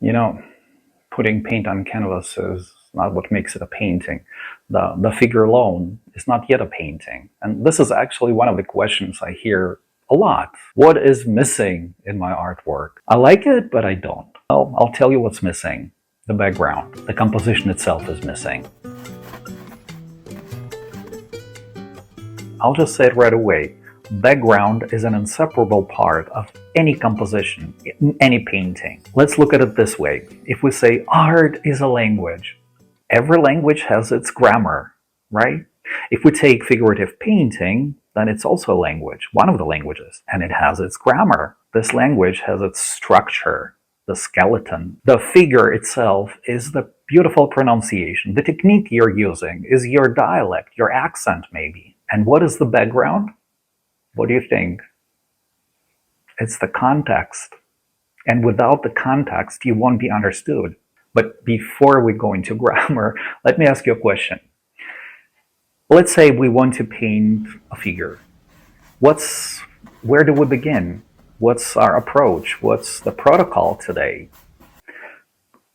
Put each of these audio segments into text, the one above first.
You know, putting paint on canvas is not what makes it a painting. The figure alone is not yet a painting. And this is actually one of the questions I hear a lot. What is missing in my artwork? I like it, but I don't. Well, I'll tell you what's missing. The background. The composition itself is missing. I'll just say it right away. Background is an inseparable part of any composition, any painting. Let's look at it this way. If we say art is a language, every language has its grammar, right? If we take figurative painting, then it's also a language, one of the languages, and it has its grammar. This language has its structure, the skeleton. The figure itself is the beautiful pronunciation. The technique you're using is your dialect, your accent maybe. And what is the background? What do you think? It's the context. And without the context, you won't be understood. But before we go into grammar, let me ask you a question. Let's say we want to paint a figure. Where do we begin? What's our approach? What's the protocol today?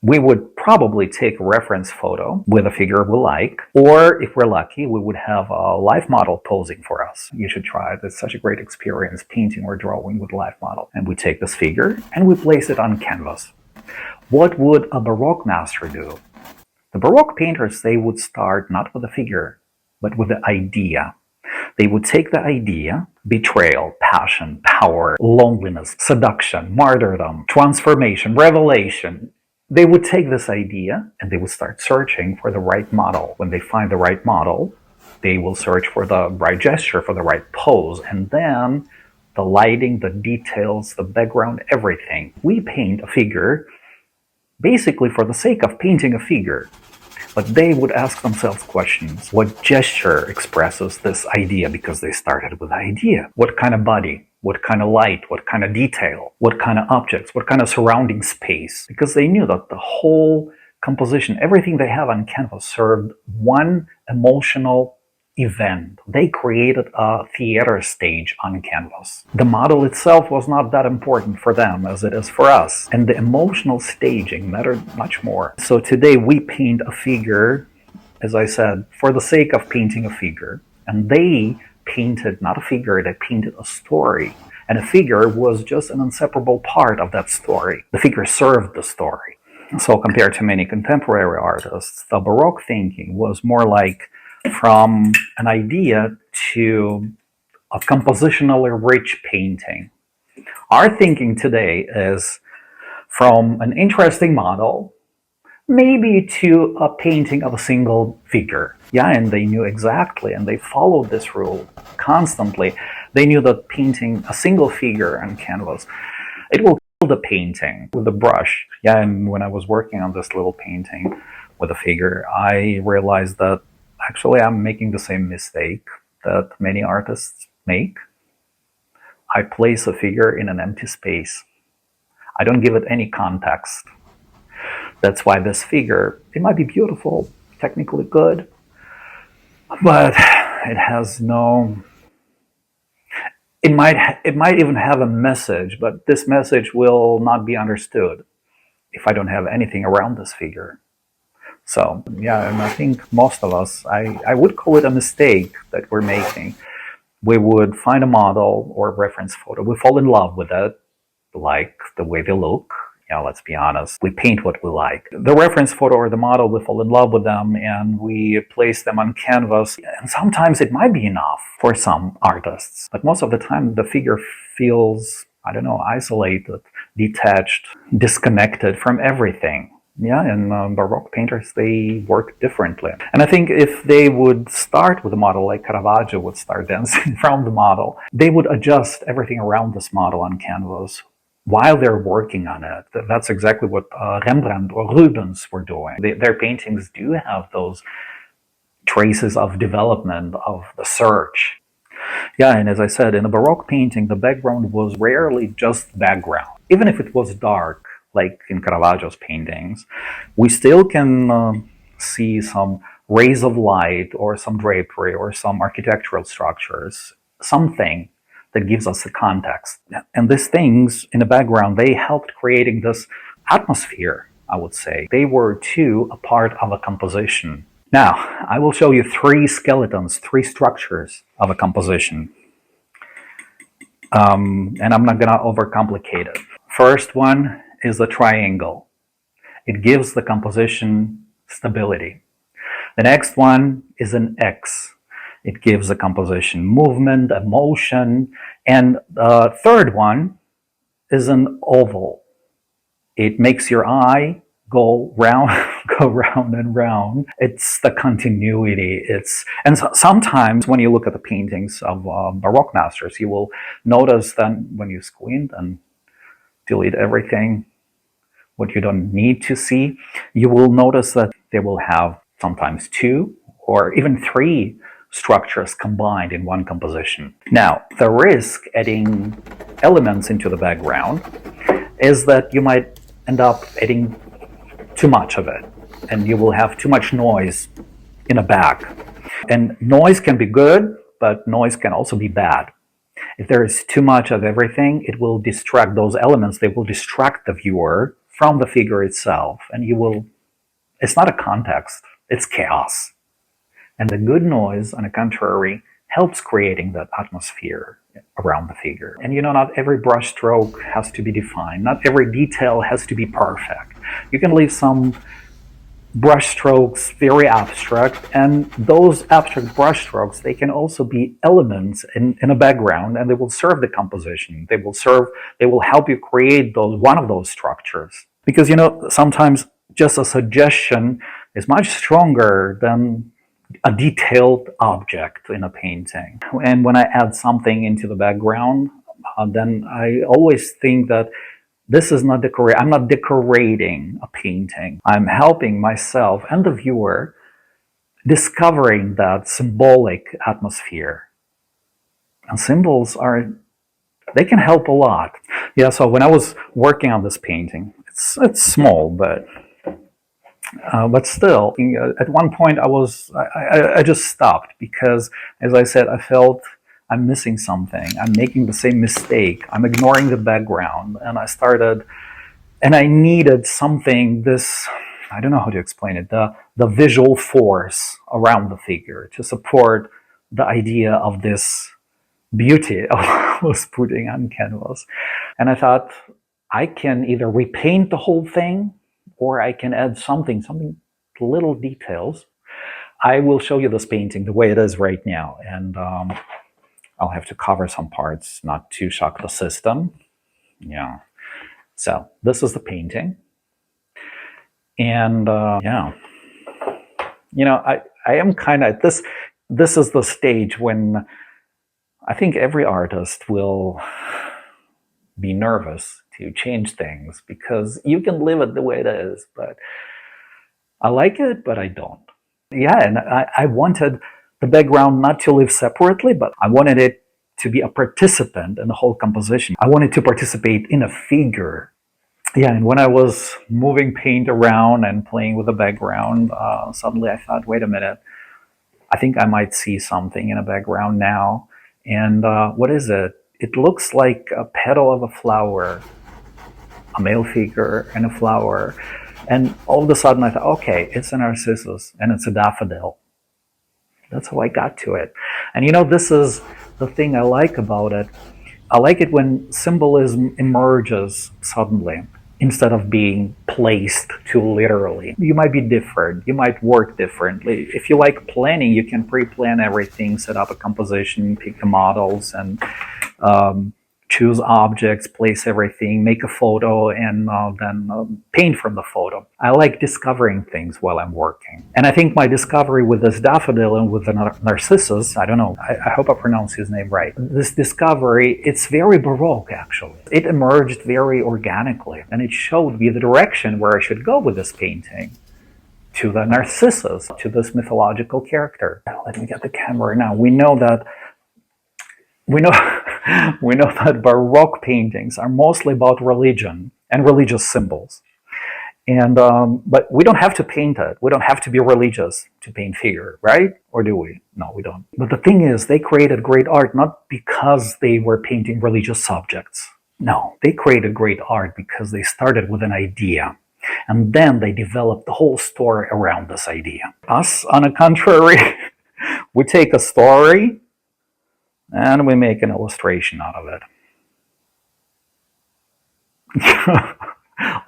We would probably take a reference photo with a figure we like, or if we're lucky, we would have a live model posing for us. You should try it. It's such a great experience painting or drawing with a live model. And we take this figure and we place it on canvas. What would a Baroque master do? The Baroque painters, they would start not with a figure, but with the idea. They would take the idea, betrayal, passion, power, loneliness, seduction, martyrdom, transformation, revelation. They would take this idea and they would start searching for the right model. When they find the right model, they will search for the right gesture, for the right pose, and then the lighting, the details, the background, everything. We paint a figure basically for the sake of painting a figure. But they would ask themselves questions. What gesture expresses this idea? Because they started with the idea. What kind of body? What kind of light? What kind of detail? What kind of objects? What kind of surrounding space? Because they knew that the whole composition, everything they have on canvas served one emotional event. They created a theater stage on canvas. The model itself was not that important for them as it is for us, and the emotional staging mattered much more. So today we paint a figure, as I said, for the sake of painting a figure, and they painted not a figure, they painted a story, and a figure was just an inseparable part of that story. The figure served the story. So compared to many contemporary artists, the Baroque thinking was more like from an idea to a compositionally rich painting. Our thinking today is from an interesting model, maybe to a painting of a single figure. Yeah, and they knew exactly, and they followed this rule constantly. They knew that painting a single figure on canvas, it will kill the painting with the brush. Yeah, and when I was working on this little painting with a figure, I realized that actually, I'm making the same mistake that many artists make. I place a figure in an empty space. I don't give it any context. That's why this figure, it might be beautiful, technically good, but it has no... It might even have a message, but this message will not be understood if I don't have anything around this figure. So, yeah, and I think most of us, I would call it a mistake that we're making. We would find a model or a reference photo. We fall in love with it, like the way they look. Yeah, let's be honest. We paint what we like. The reference photo or the model, we fall in love with them and we place them on canvas. And sometimes it might be enough for some artists. But most of the time, the figure feels, I don't know, isolated, detached, disconnected from everything. Yeah, and Baroque painters, they work differently. And I think if they would start with a model like Caravaggio would start dancing from the model, they would adjust everything around this model on canvas while they're working on it. That's exactly what Rembrandt or Rubens were doing. Their paintings do have those traces of development, of the search. Yeah, and as I said, in a Baroque painting, the background was rarely just background. Even if it was dark, like in Caravaggio's paintings, we still can see some rays of light or some drapery or some architectural structures, something that gives us the context. And these things in the background, they helped creating this atmosphere, I would say. They were too a part of a composition. Now, I will show you three skeletons, three structures of a composition. And I'm not going to overcomplicate it. First one is the triangle. It gives the composition stability. The next one is an X. It gives the composition movement, emotion. And the third one is an oval. It makes your eye go round, go round and round. It's the continuity. Sometimes when you look at the paintings of Baroque masters, you will notice that when you squint and delete everything, what you don't need to see, you will notice that they will have sometimes two or even three structures combined in one composition. Now, the risk adding elements into the background is that you might end up adding too much of it, and you will have too much noise in the back. And noise can be good, but noise can also be bad. If there is too much of everything, it will distract those elements. They will distract the viewer from the figure itself, and it's not a context, it's chaos. And the good noise, on the contrary, helps creating that atmosphere around the figure. And not every brush stroke has to be defined. Not every detail has to be perfect. You can leave some brush strokes very abstract, and those abstract brush strokes, they can also be elements in a background, and they will serve the composition. They will help you create one of those structures. Because sometimes just a suggestion is much stronger than a detailed object in a painting. And when I add something into the background, then I always think that this is not I'm not decorating a painting. I'm helping myself and the viewer discovering that symbolic atmosphere. And symbols they can help a lot. Yeah, so when I was working on this painting, it's small, but still, at one point I just stopped because, as I said, I felt I'm missing something. I'm making the same mistake. I'm ignoring the background, and I needed something. I don't know how to explain it. The visual force around the figure to support the idea of this beauty I was putting on canvas. And I thought I can either repaint the whole thing, or I can add something little details. I will show you this painting the way it is right now, and I'll have to cover some parts not to shock the system. Yeah. So this is the painting, and I am kind of this. This is the stage when I think every artist will be nervous to change things, because you can leave it the way it is, but I like it, but I don't. Yeah, and I wanted the background not to live separately, but I wanted it to be a participant in the whole composition. I wanted to participate in a figure. Yeah, and when I was moving paint around and playing with the background, suddenly I thought, wait a minute, I think I might see something in the background now. And what is it? It looks like a petal of a flower, a male figure and a flower. And all of a sudden I thought, okay, it's a narcissus and it's a daffodil. That's how I got to it. And this is the thing I like about it. I like it when symbolism emerges suddenly, instead of being placed too literally. You might be different. You might work differently. If you like planning, you can pre-plan everything, set up a composition, pick the models, and choose objects, place everything, make a photo, and then paint from the photo. I like discovering things while I'm working. And I think my discovery with this daffodil and with the narcissus, I don't know, I hope I pronounced his name right. This discovery, it's very Baroque, actually. It emerged very organically, and it showed me the direction where I should go with this painting. To the narcissus, to this mythological character. Let me get the camera now. We know that Baroque paintings are mostly about religion and religious symbols. And but we don't have to paint it. We don't have to be religious to paint figure, right? Or do we? No, we don't. But the thing is, they created great art not because they were painting religious subjects. No, they created great art because they started with an idea. And then they developed the whole story around this idea. Us, on the contrary, we take a story and we make an illustration out of it.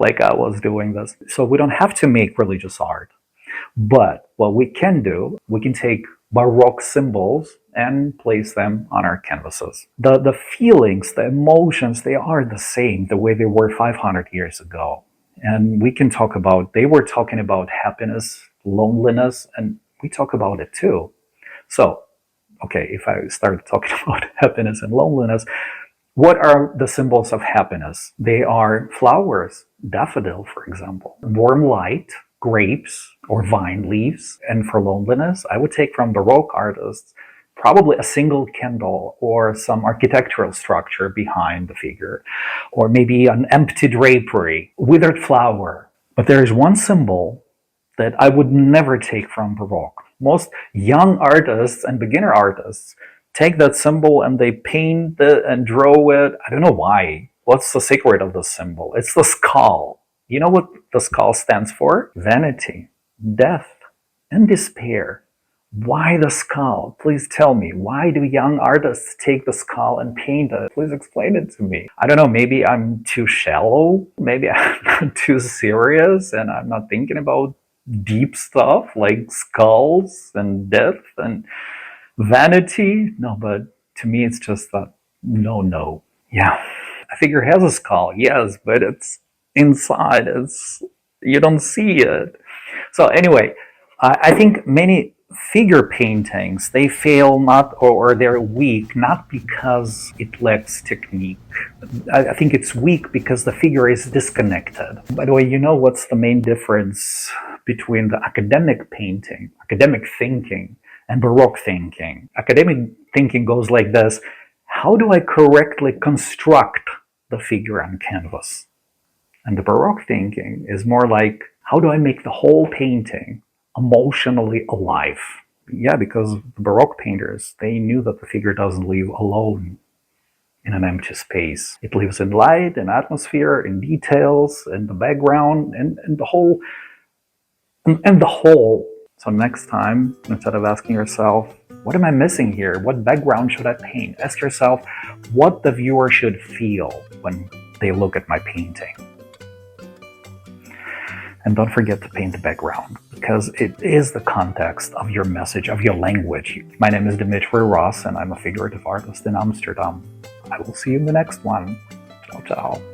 Like I was doing this. So we don't have to make religious art. But what we can do, we can take Baroque symbols and place them on our canvases. The feelings, the emotions, they are the same the way they were 500 years ago. And we can talk about, they were talking about happiness, loneliness, and we talk about it too. So, okay, if I started talking about happiness and loneliness, what are the symbols of happiness? They are flowers, daffodil, for example, warm light, grapes, or vine leaves. And for loneliness, I would take from Baroque artists probably a single candle or some architectural structure behind the figure, or maybe an empty drapery, withered flower. But there is one symbol that I would never take from Baroque. Most young artists and beginner artists take that symbol and they paint it and draw it. I don't know why. What's the secret of the symbol? It's the skull. You know what the skull stands for? Vanity, death, and despair. Why the skull? Please tell me. Why do young artists take the skull and paint it? Please explain it to me. I don't know, maybe I'm too shallow. Maybe I'm not too serious and I'm not thinking about deep stuff like skulls and death and vanity. No, but to me it's just that no. Yeah, a figure has a skull, yes, but it's inside. It's, you don't see it. So anyway, I think many figure paintings, they fail not, or they're weak not because it lacks technique. I think it's weak because the figure is disconnected. By the way, you know what's the main difference between the academic painting, academic thinking, and Baroque thinking? Academic thinking goes like this: how do I correctly construct the figure on canvas? And the Baroque thinking is more like, how do I make the whole painting emotionally alive? Yeah, because the Baroque painters, they knew that the figure doesn't live alone in an empty space. It lives in light, in atmosphere, in details, in the background, and the whole. And the whole. So next time, instead of asking yourself, what am I missing here? What background should I paint? Ask yourself what the viewer should feel when they look at my painting. And don't forget to paint the background, because it is the context of your message, of your language. My name is Dimitri Ross, and I'm a figurative artist in Amsterdam. I will see you in the next one. Ciao, ciao.